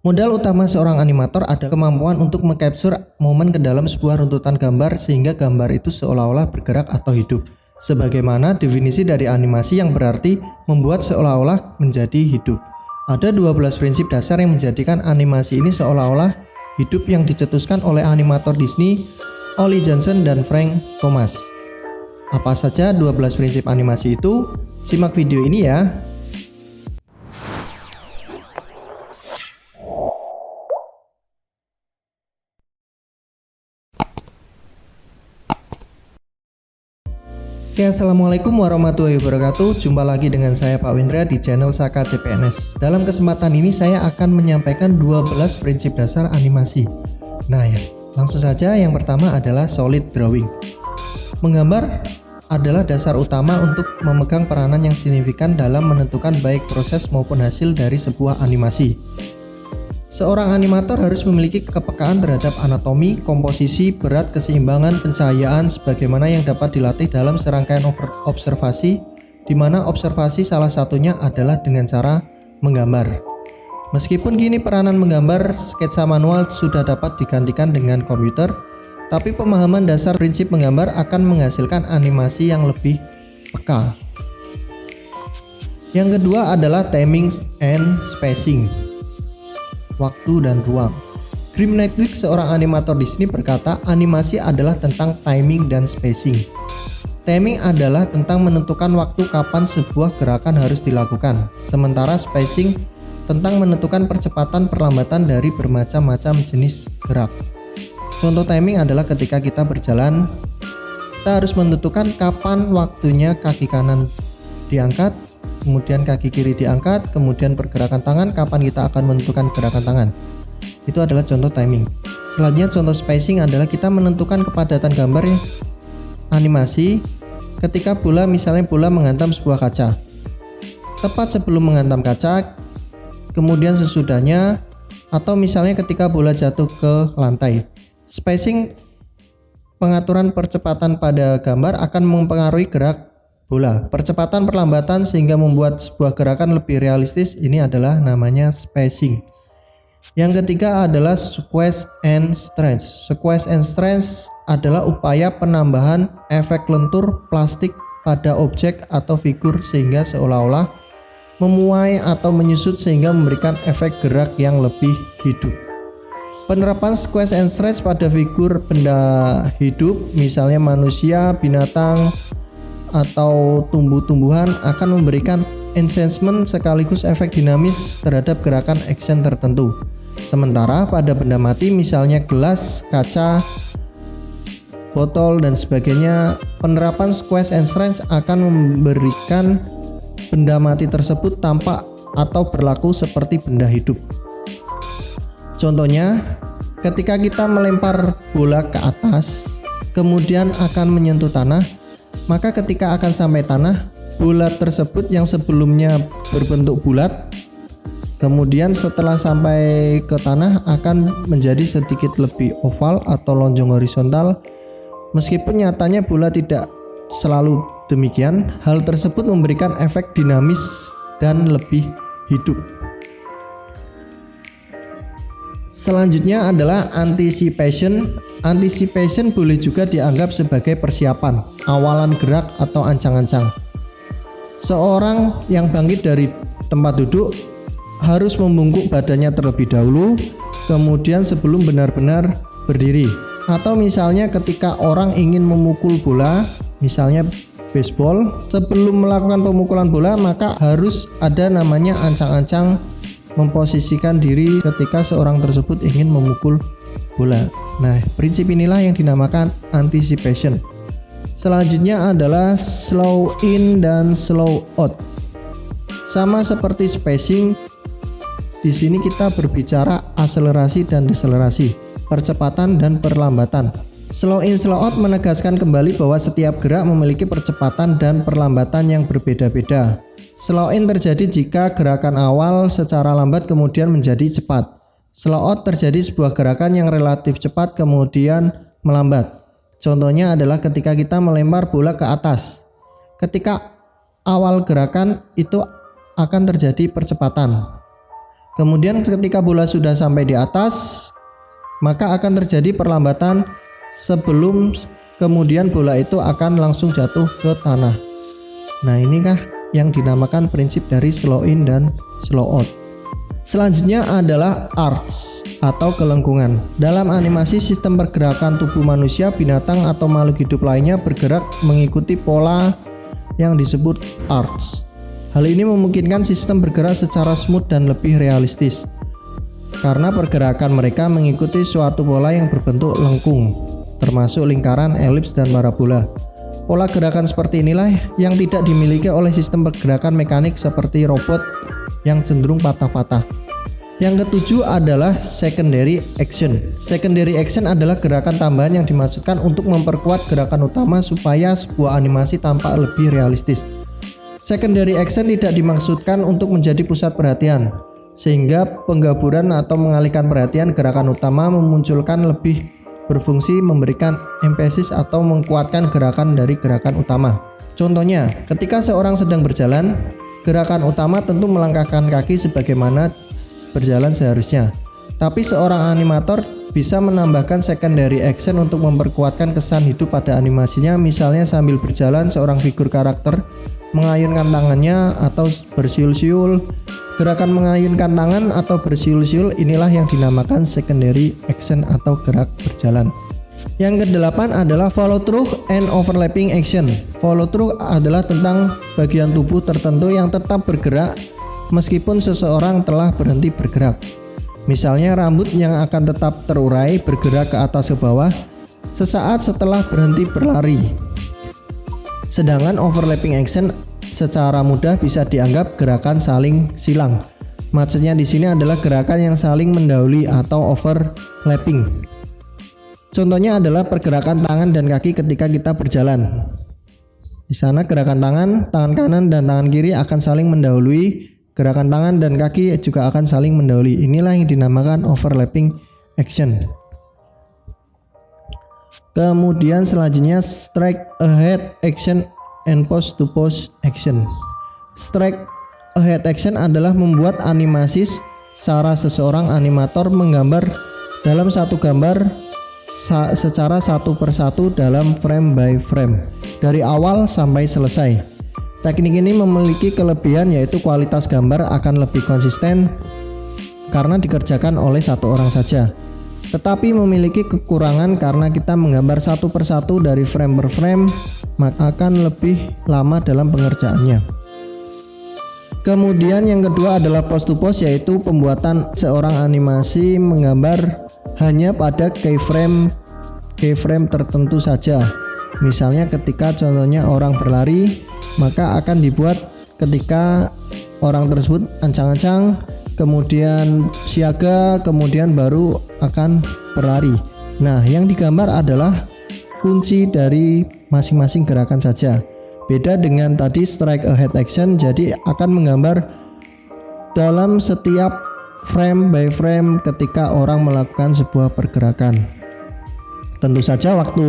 Modal utama seorang animator adalah kemampuan untuk mengcapture momen ke dalam sebuah runtutan gambar sehingga gambar itu seolah-olah bergerak atau hidup. Sebagaimana definisi dari animasi yang berarti membuat seolah-olah menjadi hidup. Ada 12 prinsip dasar yang menjadikan animasi ini seolah-olah hidup yang dicetuskan oleh animator Disney, Ollie Johnson dan Frank Thomas. Apa saja 12 prinsip animasi itu? Simak video ini ya. Oke, assalamualaikum warahmatullahi wabarakatuh. Jumpa lagi dengan saya Pak Windra di channel Saka CPNS. Dalam kesempatan ini saya akan menyampaikan 12 prinsip dasar animasi. Nah ya, langsung saja. Yang pertama adalah solid drawing. Menggambar adalah dasar utama untuk memegang peranan yang signifikan dalam menentukan baik proses maupun hasil dari sebuah animasi. Seorang animator harus memiliki kepekaan terhadap anatomi, komposisi, berat, keseimbangan, pencahayaan sebagaimana yang dapat dilatih dalam serangkaian observasi, di mana observasi salah satunya adalah dengan cara menggambar. Meskipun kini peranan menggambar sketsa manual sudah dapat digantikan dengan komputer, tapi pemahaman dasar prinsip menggambar akan menghasilkan animasi yang lebih peka. Yang kedua adalah timing and spacing. Waktu dan ruang. Grim Nightwick, seorang animator Disney, berkata animasi adalah tentang timing dan spacing. Timing adalah tentang menentukan waktu kapan sebuah gerakan harus dilakukan, sementara spacing tentang menentukan percepatan perlambatan dari bermacam-macam jenis gerak. Contoh timing adalah ketika kita berjalan, kita harus menentukan kapan waktunya kaki kanan diangkat, kemudian kaki kiri diangkat, kemudian pergerakan tangan, kapan kita akan menentukan gerakan tangan. Itu adalah contoh timing. Selanjutnya contoh spacing adalah kita menentukan kepadatan gambar animasi ketika bola, misalnya bola menghantam sebuah kaca. Tepat sebelum menghantam kaca, kemudian sesudahnya, atau misalnya ketika bola jatuh ke lantai. Spacing, pengaturan percepatan pada gambar akan mempengaruhi gerak bola, percepatan perlambatan sehingga membuat sebuah gerakan lebih realistis. Ini adalah namanya spacing. Yang ketiga adalah squeeze and stretch. Squeeze and stretch adalah upaya penambahan efek lentur plastik pada objek atau figur sehingga seolah-olah memuai atau menyusut sehingga memberikan efek gerak yang lebih hidup. Penerapan squeeze and stretch pada figur benda hidup, misalnya manusia, binatang, atau tumbuh-tumbuhan, akan memberikan enhancement sekaligus efek dinamis terhadap gerakan action tertentu. Sementara pada benda mati, misalnya gelas, kaca, botol dan sebagainya, penerapan squeeze and stretch akan memberikan benda mati tersebut tampak atau berlaku seperti benda hidup. Contohnya, ketika kita melempar bola ke atas kemudian akan menyentuh tanah, maka ketika akan sampai tanah, bola tersebut yang sebelumnya berbentuk bulat, kemudian setelah sampai ke tanah akan menjadi sedikit lebih oval atau lonjong horizontal. Meskipun nyatanya bola tidak selalu demikian, hal tersebut memberikan efek dinamis dan lebih hidup. Selanjutnya adalah anticipation. Anticipation boleh juga dianggap sebagai persiapan, awalan gerak atau ancang-ancang. Seorang yang bangkit dari tempat duduk harus membungkuk badannya terlebih dahulu, kemudian sebelum benar-benar berdiri. Atau misalnya ketika orang ingin memukul bola, misalnya baseball, sebelum melakukan pemukulan bola maka harus ada namanya ancang-ancang, memposisikan diri ketika seorang tersebut ingin memukul bola. Nah, prinsip inilah yang dinamakan anticipation. Selanjutnya adalah slow in dan slow out. Sama seperti spacing, di sini kita berbicara akselerasi dan deselerasi, percepatan dan perlambatan. Slow in slow out menegaskan kembali bahwa setiap gerak memiliki percepatan dan perlambatan yang berbeda-beda. Slow in terjadi jika gerakan awal secara lambat kemudian menjadi cepat. Slow out terjadi sebuah gerakan yang relatif cepat kemudian melambat. Contohnya adalah ketika kita melempar bola ke atas. Ketika awal gerakan itu akan terjadi percepatan. Kemudian ketika bola sudah sampai di atas, maka akan terjadi perlambatan sebelum kemudian bola itu akan langsung jatuh ke tanah. Nah, inikah yang dinamakan prinsip dari slow in dan slow out. Selanjutnya adalah arcs atau kelengkungan. Dalam animasi, sistem pergerakan tubuh manusia, binatang atau makhluk hidup lainnya bergerak mengikuti pola yang disebut arcs. Hal ini memungkinkan sistem bergerak secara smooth dan lebih realistis karena pergerakan mereka mengikuti suatu pola yang berbentuk lengkung, termasuk lingkaran, elips, dan parabola. Pola gerakan seperti inilah yang tidak dimiliki oleh sistem pergerakan mekanik seperti robot yang cenderung patah-patah. Yang ketujuh adalah secondary action. Secondary action adalah gerakan tambahan yang dimaksudkan untuk memperkuat gerakan utama supaya sebuah animasi tampak lebih realistis. Secondary action tidak dimaksudkan untuk menjadi pusat perhatian, sehingga penggaburan atau mengalihkan perhatian gerakan utama memunculkan lebih berfungsi memberikan emphasis atau menguatkan gerakan dari gerakan utama. Contohnya, ketika seorang sedang berjalan, gerakan utama tentu melangkahkan kaki sebagaimana berjalan seharusnya. Tapi seorang animator bisa menambahkan secondary action untuk memperkuatkan kesan hidup pada animasinya. Misalnya sambil berjalan seorang figur karakter mengayunkan tangannya atau bersiul-siul. Gerakan mengayunkan tangan atau bersiul-siul inilah yang dinamakan secondary action atau gerak berjalan. Yang kedelapan adalah follow through and overlapping action. Follow through adalah tentang bagian tubuh tertentu yang tetap bergerak meskipun seseorang telah berhenti bergerak. Misalnya rambut yang akan tetap terurai bergerak ke atas ke bawah sesaat setelah berhenti berlari. Sedangkan overlapping action secara mudah bisa dianggap gerakan saling silang. Maksudnya di sini adalah gerakan yang saling mendahului atau overlapping. Contohnya adalah pergerakan tangan dan kaki ketika kita berjalan. Di sana gerakan tangan kanan dan tangan kiri akan saling mendahului, gerakan tangan dan kaki juga akan saling mendahului. Inilah yang dinamakan overlapping action. Kemudian selanjutnya strike ahead action and pose to pose action. Strike ahead action adalah membuat animasi secara seseorang animator menggambar dalam satu gambar secara satu persatu dalam frame by frame dari awal sampai selesai. Teknik ini memiliki kelebihan yaitu kualitas gambar akan lebih konsisten karena dikerjakan oleh satu orang saja. Tetapi memiliki kekurangan karena kita menggambar satu persatu dari frame per frame, maka akan lebih lama dalam pengerjaannya. Kemudian yang kedua adalah pose to pose, yaitu pembuatan seorang animasi menggambar hanya pada keyframe tertentu saja. Misalnya ketika contohnya orang berlari, maka akan dibuat ketika orang tersebut ancang-ancang, kemudian siaga, kemudian baru akan berlari. Nah, yang digambar adalah kunci dari masing-masing gerakan saja. Beda dengan tadi strike ahead action, jadi akan menggambar dalam setiap frame by frame ketika orang melakukan sebuah pergerakan. Tentu saja waktu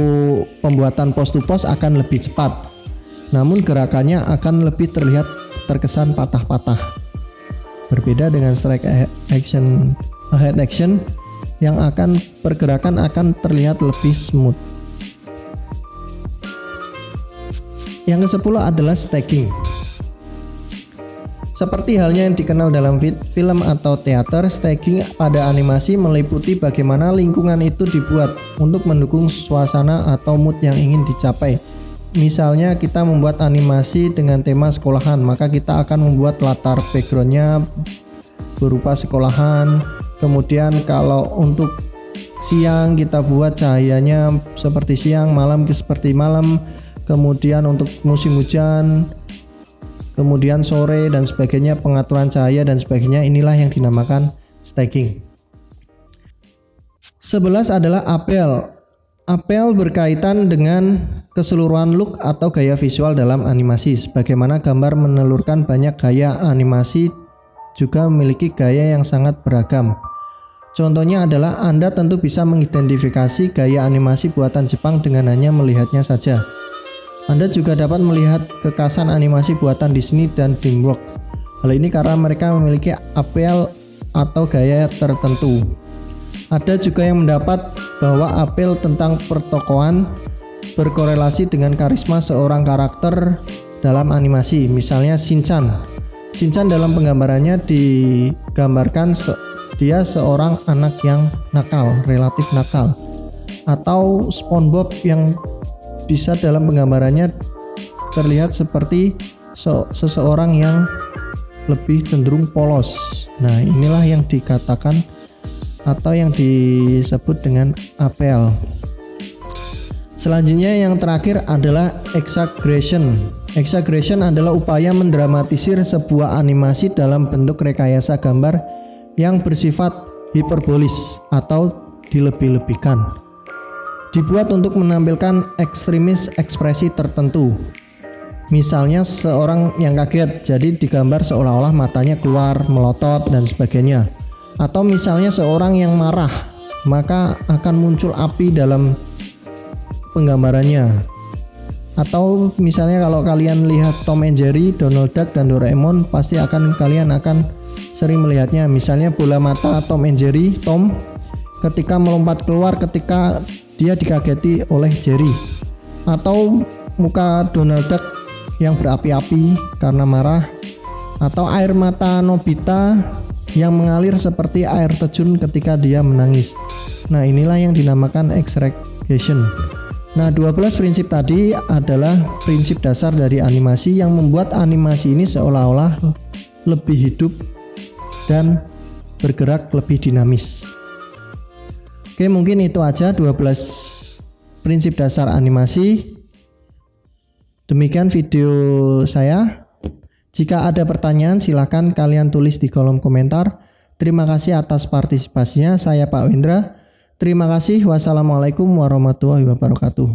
pembuatan pose to pose akan lebih cepat, namun gerakannya akan lebih terlihat terkesan patah-patah. Berbeda dengan strike ahead action yang akan pergerakan akan terlihat lebih smooth. Yang ke-10 adalah stacking. Seperti halnya yang dikenal dalam film atau teater, stacking pada animasi meliputi bagaimana lingkungan itu dibuat untuk mendukung suasana atau mood yang ingin dicapai. Misalnya kita membuat animasi dengan tema sekolahan, maka kita akan membuat latar backgroundnya berupa sekolahan. Kemudian kalau untuk siang kita buat cahayanya seperti siang, malam seperti malam. Kemudian untuk musim hujan, kemudian sore dan sebagainya, pengaturan cahaya dan sebagainya, inilah yang dinamakan stacking. 11 adalah apel. Apel berkaitan dengan keseluruhan look atau gaya visual dalam animasi. Sebagaimana gambar menelurkan banyak gaya, animasi juga memiliki gaya yang sangat beragam. Contohnya adalah Anda tentu bisa mengidentifikasi gaya animasi buatan Jepang dengan hanya melihatnya saja. Anda juga dapat melihat kekasan animasi buatan Disney dan DreamWorks. Hal ini karena mereka memiliki apel atau gaya tertentu. Ada juga yang mendapat bahwa apel tentang pertokohan berkorelasi dengan karisma seorang karakter dalam animasi. Misalnya Shinchan. Shinchan dalam penggambarannya digambarkan dia seorang anak yang nakal, relatif nakal. Atau SpongeBob yang bisa dalam penggambarannya terlihat seperti seseorang yang lebih cenderung polos. Nah, inilah yang dikatakan atau yang disebut dengan apel. Selanjutnya yang terakhir adalah exaggeration. Exaggeration adalah upaya mendramatisir sebuah animasi dalam bentuk rekayasa gambar yang bersifat hiperbolis atau dilebih-lebihkan. Dibuat untuk menampilkan ekstremis ekspresi tertentu. Misalnya seorang yang kaget, jadi digambar seolah-olah matanya keluar, melotot dan sebagainya. Atau misalnya seorang yang marah, maka akan muncul api dalam penggambarannya. Atau misalnya kalau kalian lihat Tom and Jerry, Donald Duck dan Doraemon, pasti kalian akan sering melihatnya. Misalnya bola mata Tom and Jerry, Tom ketika melompat keluar ketika dia dikageti oleh Jerry. Atau muka Donald Duck yang berapi-api karena marah. Atau air mata Nobita yang mengalir seperti air terjun ketika dia menangis. Nah, inilah yang dinamakan exaggeration. Nah, 12 prinsip tadi adalah prinsip dasar dari animasi yang membuat animasi ini seolah-olah lebih hidup dan bergerak lebih dinamis. Oke, mungkin itu aja 12 prinsip dasar animasi. Demikian video saya. Jika ada pertanyaan silahkan kalian tulis di kolom komentar. Terima kasih atas partisipasinya. Saya Pak Wendra. Terima kasih. Wassalamualaikum warahmatullahi wabarakatuh.